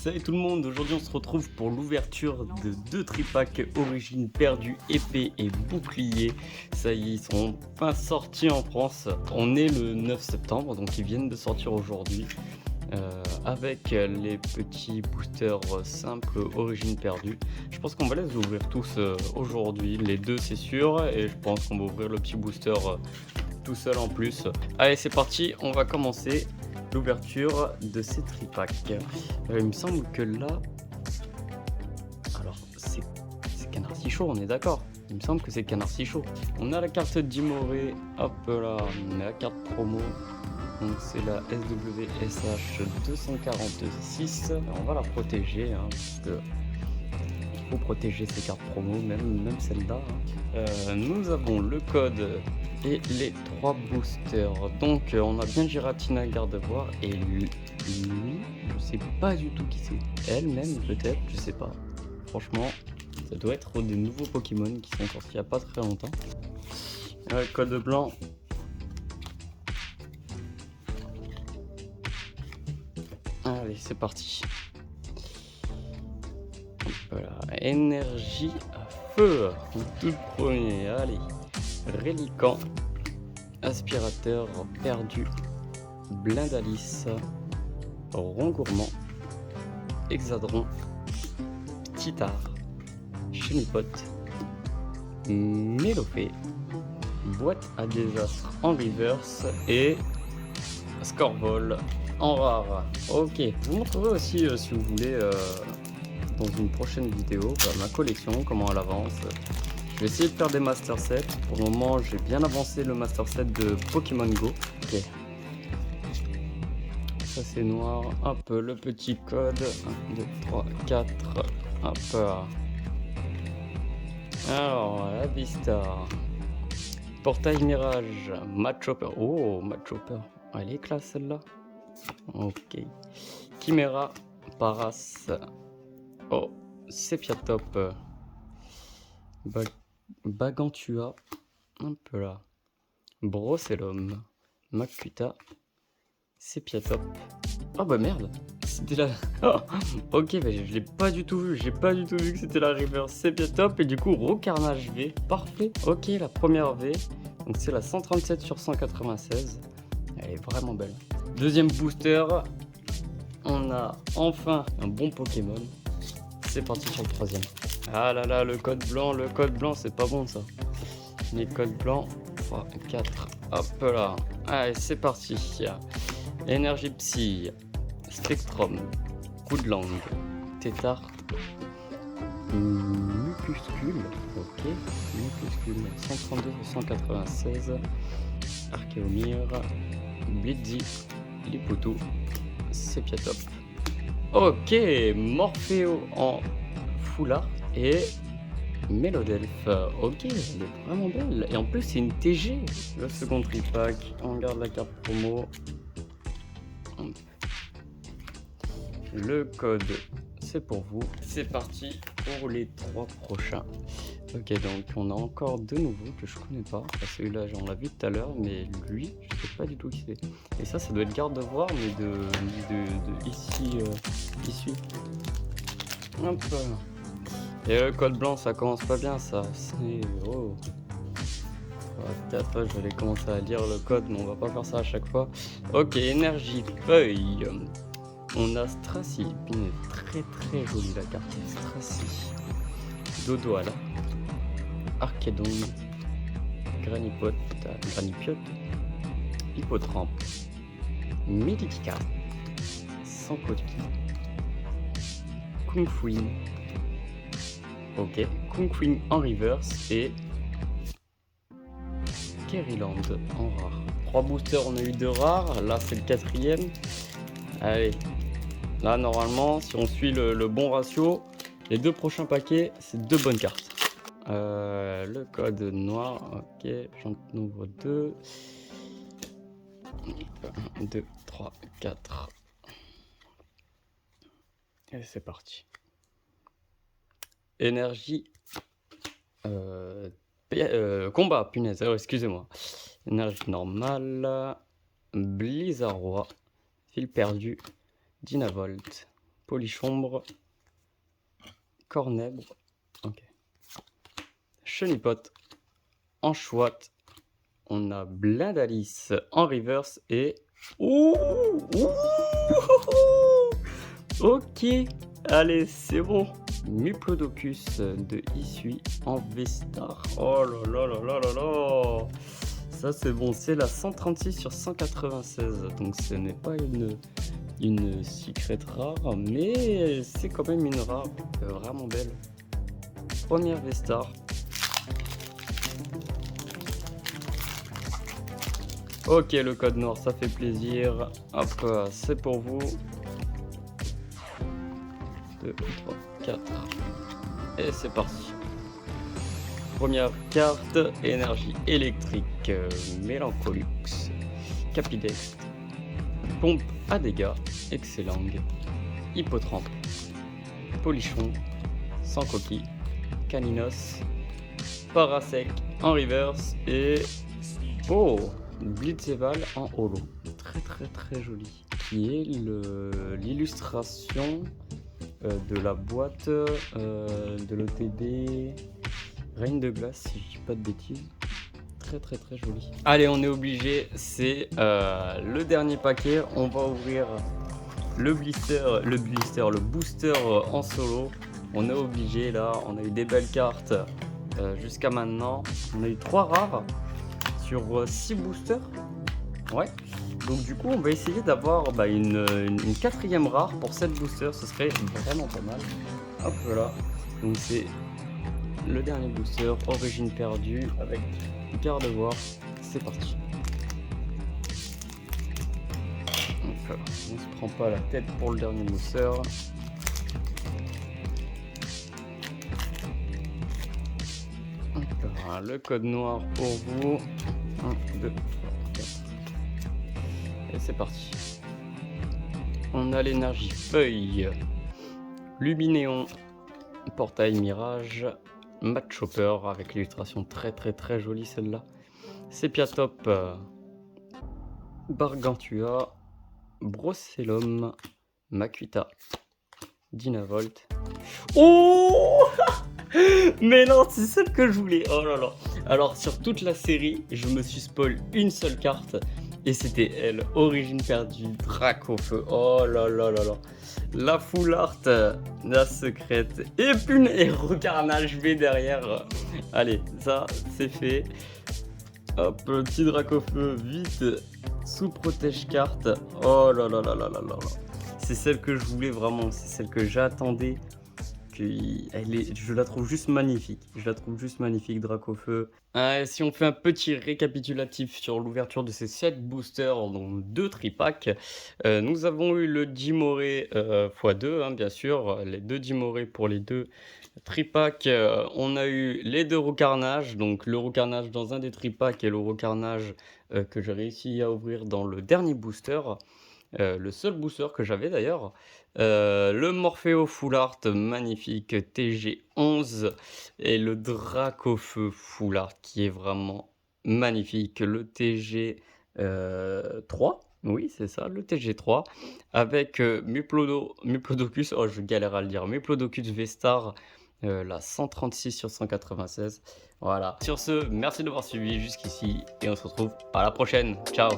Salut tout le monde, aujourd'hui on se retrouve pour l'ouverture de deux tripacks origine perdue, épée et bouclier. Ça y est, ils sont enfin sortis en France. On est le 9 septembre, donc ils viennent de sortir aujourd'hui. Avec les petits boosters simples origine perdue. Je pense qu'on va les ouvrir tous aujourd'hui, les deux c'est sûr, et je pense qu'on va ouvrir le petit booster tout seul en plus. Allez c'est parti, on va commencer l'ouverture de ces tripacks. Il me semble que là, alors c'est Canard Sichaud, on est d'accord. Il me semble que c'est Canard Sichaud. On a la carte d'Imoré, hop là, on a la carte promo. Donc c'est la SWSH 246. On va la protéger, hein, parce que il faut protéger ces cartes promo, même celle-là. Hein. Nous avons le code et les 3 boosters. Donc on a bien Giratina Gardevoir et lui, je sais pas du tout qui c'est. Elle-même peut-être, je sais pas. Franchement, ça doit être des nouveaux Pokémon qui sont sortis il y a pas très longtemps. Code blanc. Allez, c'est parti. Voilà, énergie à feu, tout premier, allez. Reliquant, aspirateur perdu, Blindalice, Rond Gourmand, Hexadron, Petit-Art, Chemipote, Mélopée, boîte à désastre en reverse et Scorball en rare. Ok, je vous montrerai aussi si vous voulez dans une prochaine vidéo ma collection, comment elle avance. Je vais essayer de faire des master sets. Pour le moment, j'ai bien avancé le master set de Pokémon Go. Ok. Ça c'est noir. Hop, le petit code. 1, 2, 3, 4. Hop. Alors, la Vista. Portail Mirage. Matchopper. Oh, Matchopper. Elle est classe celle-là. Ok. Chimera. Paras. Oh, Sepiatop. Bagantua. Un peu là. Brossellum. Makuta. Sepiatop. Oh bah merde, c'était la... Oh, ok, bah je l'ai pas du tout vu, j'ai pas du tout vu que c'était la reverse Sepiatop et du coup Rocarnage V, parfait. Ok, la première V, donc c'est la 137 sur 196, elle est vraiment belle. Deuxième booster, on a enfin un bon Pokémon. C'est parti sur le troisième. Ah là là, le code blanc c'est pas bon ça. Les codes blancs, 3, 4, hop là. Allez, c'est parti. Énergie Psy, Spectrum, Coup de langue, Tétard, Mucuscule, ok, Mucuscule, 132 196, Archéomir, Blitzy, Lipotou, Sepiatop. Ok, Morpheo en foulard et Mélodelph. Ok, elle est vraiment belle. Et en plus, c'est une TG. Le second tripack, on garde la carte promo. Le code, c'est pour vous. C'est parti pour les 3 prochains. Ok, donc on a encore deux nouveaux que je connais pas. Enfin, celui-là, on l'a vu tout à l'heure, mais lui, je sais pas du tout qui c'est. Et ça doit être Gardevoir, mais de ici. Ici. Hop. Et le code blanc, ça commence pas bien, ça. C'est... Oh. 4, je vais commencer à lire le code, mais on va pas faire ça à chaque fois. Ok, énergie feuille. On a Stracy, très très jolie la carte. Stracy, Dodoala, Archédon, Granipiote, Hippotrampe, Miditica, Sankoki, Kungfuin, ok, Kungfuin en reverse et Keriland en rare. 3 boosters, on a eu 2 rares, là c'est le 4ème. Allez. Là, normalement, si on suit le bon ratio, les 2 prochains paquets, c'est 2 bonnes cartes. Le code noir, ok, j'en ouvre 2. 1, 2, 3, 4. Et c'est parti. Énergie. Combat, punaise, excusez-moi. Énergie normale. Blizzardroid. Fil perdu. Dynavolt, Polichombre, Cornèbre, ok. Chenipote, Anchoite, on a Blindalice en reverse et... Ouh, ouh, ok, allez, c'est bon. Muplodocus de Issui en V-Star. Oh là là là là là là. Ça c'est bon, c'est la 136 sur 196. Donc ce n'est pas une secret rare, mais c'est quand même une rare vraiment belle. Première V-Star. Ok, le code noir, ça fait plaisir. Hop, c'est pour vous. 2, 3, 4. Et c'est parti. Première carte, énergie électrique, Mélancolux, Capidex, pompe à dégâts, excellent, Hippotrampe, Polichon, sans coquille, Caninos, Parasec en reverse et... Oh, Blitzeval en holo. Très très très joli. Qui est l'illustration de la boîte de l'OTB Reine de glace, si je dis pas de bêtises. Très très très joli. Allez, on est obligé, c'est le dernier paquet. On va ouvrir le booster en solo. On est obligé là, on a eu des belles cartes jusqu'à maintenant. On a eu 3 rares sur 6 boosters. Ouais. Donc du coup, on va essayer d'avoir une 4e rare pour 7 boosters. Ce serait vraiment pas mal. Hop là. Donc c'est le dernier booster, origine perdue avec garde-voir. C'est parti. Donc, on se prend pas la tête pour le dernier booster. Voilà, le code noir pour vous. 1, 2, 3, 4. Et c'est parti. On a l'énergie feuille, Luminéon, Portail Mirage, Match Chopper avec l'illustration très très très jolie celle-là. Sépiatop, Bargantua, Brocellum, Makuita, Dynavolt. Oh mais non, c'est celle que je voulais. Oh là là. Alors sur toute la série, je me suis spoil une seule carte. Et c'était elle, origine perdue, Dracofeu. Oh là là là là. La full art, la secrète. Et punaise, regarnage V derrière. Allez, ça c'est fait. Hop, le petit Dracofeu, vite. Sous protège carte. Oh là là là là là là. C'est celle que je voulais vraiment, c'est celle que j'attendais. Je la trouve juste magnifique. Dracofeu. Si on fait un petit récapitulatif sur l'ouverture de ces 7 boosters, dont 2 tripacks, nous avons eu le Dimoré x2, hein, bien sûr, les 2 Dimoré pour les 2 tripacks. On a eu les 2 Roucarnages, donc le Roucarnage dans un des tripacks et le Roucarnage que j'ai réussi à ouvrir dans le dernier booster. Le seul booster que j'avais d'ailleurs. Le Morpheo Full Art magnifique TG11 et le Dracofeu Full Art qui est vraiment magnifique. Le TG3, oui c'est ça, le TG3 avec Muplodocus, oh je galère à le dire, Muplodocus V-Star, la 136 sur 196. Voilà. Sur ce, merci d'avoir suivi jusqu'ici et on se retrouve à la prochaine. Ciao.